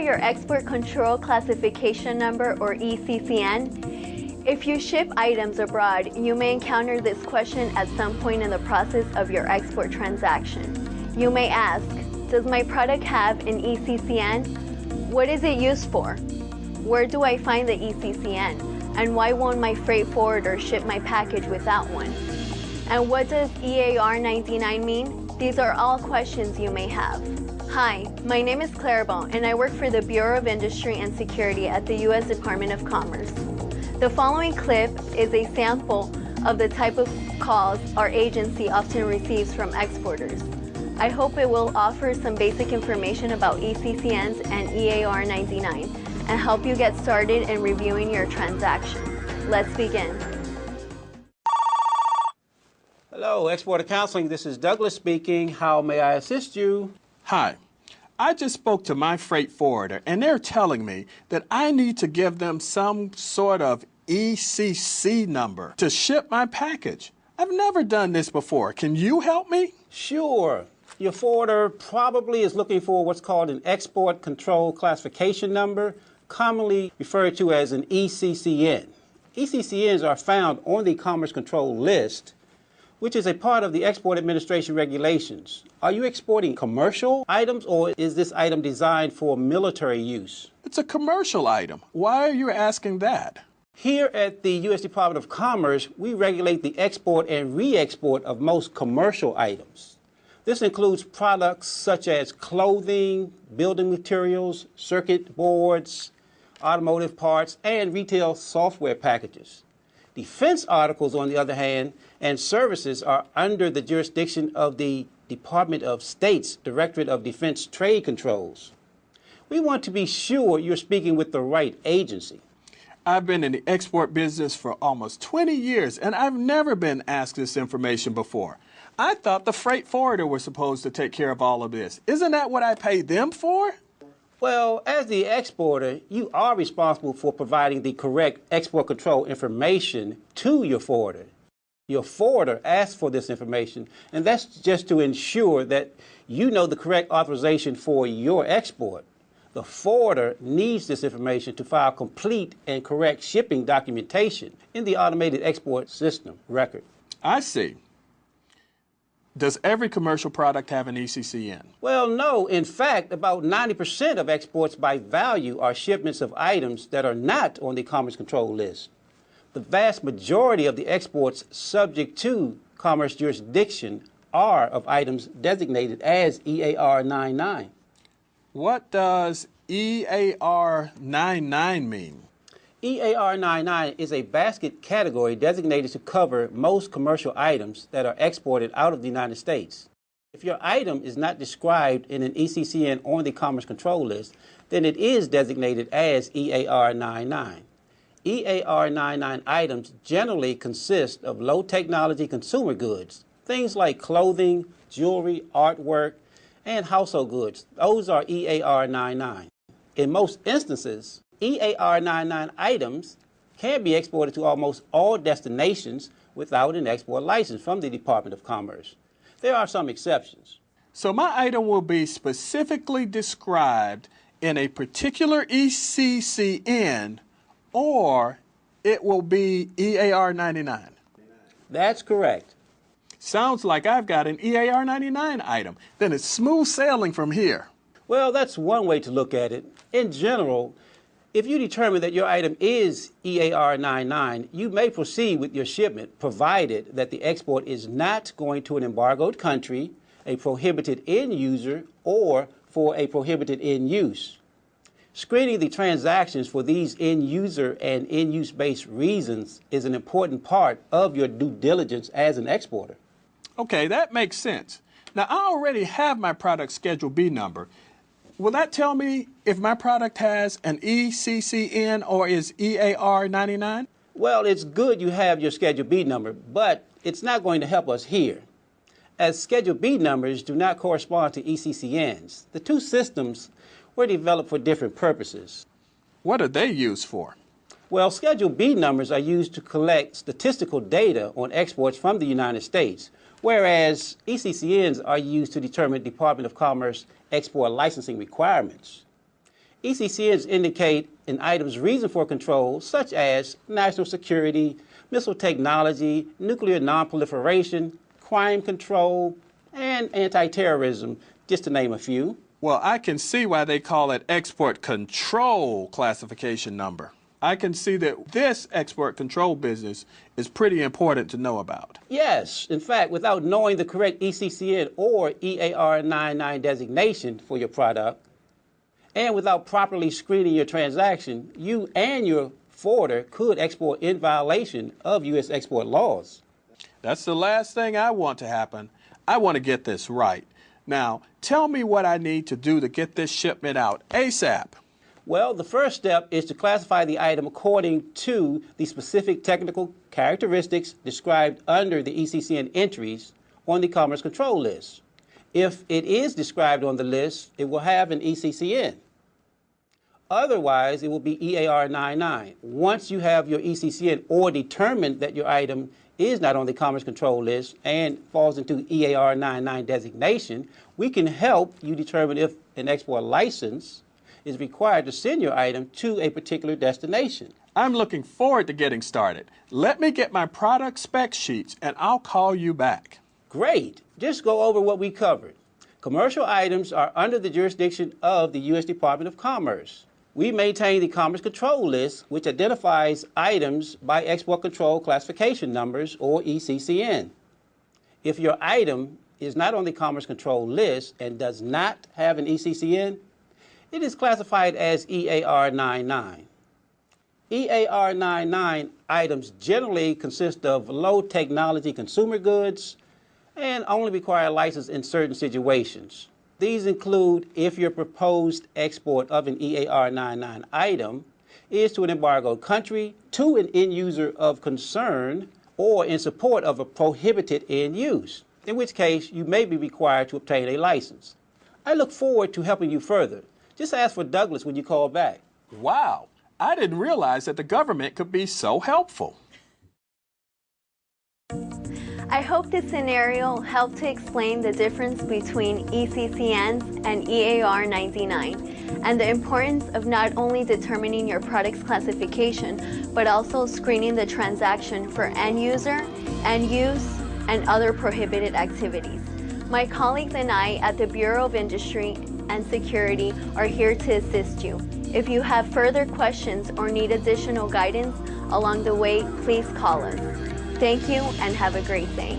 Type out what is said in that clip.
your Export Control Classification Number, or ECCN? If you ship items abroad, you may encounter this question at some point in the process of your export transaction. You may ask, does my product have an ECCN? What is it used for? Where do I find the ECCN? And why won't my freight forwarder ship my package without one? And what does EAR 99 mean? These are all questions you may have. Hi, my name is Claribel, and I work for the Bureau of Industry and Security at the U.S. Department of Commerce. The following clip is a sample of the type of calls our agency often receives from exporters. I hope it will offer some basic information about ECCNs and EAR 99 and help you get started in reviewing your transaction. Let's begin. Hello, Exporter Counseling. This is Douglas speaking. How may I assist you? Hi. I just spoke to my freight forwarder, and they're telling me that I need to give them some sort of ECC number to ship my package. I've never done this before. Can you help me? Sure. Your forwarder probably is looking for what's called an Export Control Classification Number, commonly referred to as an ECCN. ECCNs are found on the Commerce Control List, which is a part of the Export Administration regulations. Are you exporting commercial items, or is this item designed for military use? It's a commercial item. Why are you asking that? Here at the U.S. Department of Commerce, we regulate the export and re-export of most commercial items. This includes products such as clothing, building materials, circuit boards, automotive parts, and retail software packages. Defense articles, on the other hand, and services are under the jurisdiction of the Department of State's Directorate of Defense Trade Controls. We want to be sure you're speaking with the right agency. I've been in the export business for almost 20 years, and I've never been asked this information before. I thought the freight forwarder was supposed to take care of all of this. Isn't that what I paid them for? Well, as the exporter, you are responsible for providing the correct export control information to your forwarder. Your forwarder asks for this information, and that's just to ensure that you know the correct authorization for your export. The forwarder needs this information to file complete and correct shipping documentation in the automated export system record. I see. Does every commercial product have an ECCN? Well, no. In fact, about 90% of exports by value are shipments of items that are not on the Commerce Control List. The vast majority of the exports subject to commerce jurisdiction are of items designated as EAR 99. What does EAR 99 mean? EAR 99 is a basket category designated to cover most commercial items that are exported out of the United States. If your item is not described in an ECCN on the Commerce Control List, then it is designated as EAR 99. EAR 99 items generally consist of low-technology consumer goods, things like clothing, jewelry, artwork, and household goods. Those are EAR 99. In most instances, EAR 99 items can be exported to almost all destinations without an export license from the Department of Commerce. There are some exceptions. So my item will be specifically described in a particular ECCN, or it will be EAR 99. That's correct. Sounds like I've got an EAR 99 item. Then it's smooth sailing from here. Well, that's one way to look at it. In general, if you determine that your item is EAR 99, you may proceed with your shipment, provided that the export is not going to an embargoed country, a prohibited end user, or for a prohibited end use. Screening the transactions for these end user and end use based reasons is an important part of your due diligence as an exporter. Okay, that makes sense. Now, I already have my product Schedule B number. Will that tell me if my product has an ECCN or is EAR 99? Well, it's good you have your Schedule B number, but it's not going to help us here, as Schedule B numbers do not correspond to ECCNs. The two systems were developed for different purposes. What are they used for? Well, Schedule B numbers are used to collect statistical data on exports from the United States, whereas ECCNs are used to determine Department of Commerce export licensing requirements. ECCNs indicate an item's reason for control, such as national security, missile technology, nuclear nonproliferation, crime control, and anti-terrorism, just to name a few. Well, I can see why they call it export control classification number. I can see that this export control business is pretty important to know about. Yes, in fact, without knowing the correct ECCN or EAR99 designation for your product, and without properly screening your transaction, you and your forwarder could export in violation of U.S. export laws. That's the last thing I want to happen. I want to get this right. Now, tell me what I need to do to get this shipment out ASAP. Well, the first step is to classify the item according to the specific technical characteristics described under the ECCN entries on the Commerce Control List. If it is described on the list, it will have an ECCN. Otherwise, it will be EAR99. Once you have your ECCN or determined that your item is not on the Commerce Control List and falls into EAR99 designation, we can help you determine if an export license is required to send your item to a particular destination. I'm looking forward to getting started. Let me get my product spec sheets and I'll call you back. Great. Just go over what we covered. Commercial items are under the jurisdiction of the U.S. Department of Commerce. We maintain the Commerce Control List, which identifies items by Export Control Classification Numbers, or ECCN. If your item is not on the Commerce Control List and does not have an ECCN, it is classified as EAR99. EAR99 items generally consist of low-technology consumer goods and only require a license in certain situations. These include if your proposed export of an EAR99 item is to an embargoed country, to an end user of concern, or in support of a prohibited end use, in which case you may be required to obtain a license. I look forward to helping you further. Just ask for Douglas when you call back. Wow, I didn't realize that the government could be so helpful. I hope this scenario helped to explain the difference between ECCNs and EAR99 and the importance of not only determining your product's classification, but also screening the transaction for end user, end use, and other prohibited activities. My colleagues and I at the Bureau of Industry and Security are here to assist you. If you have further questions or need additional guidance along the way, please call us. Thank you and have a great day.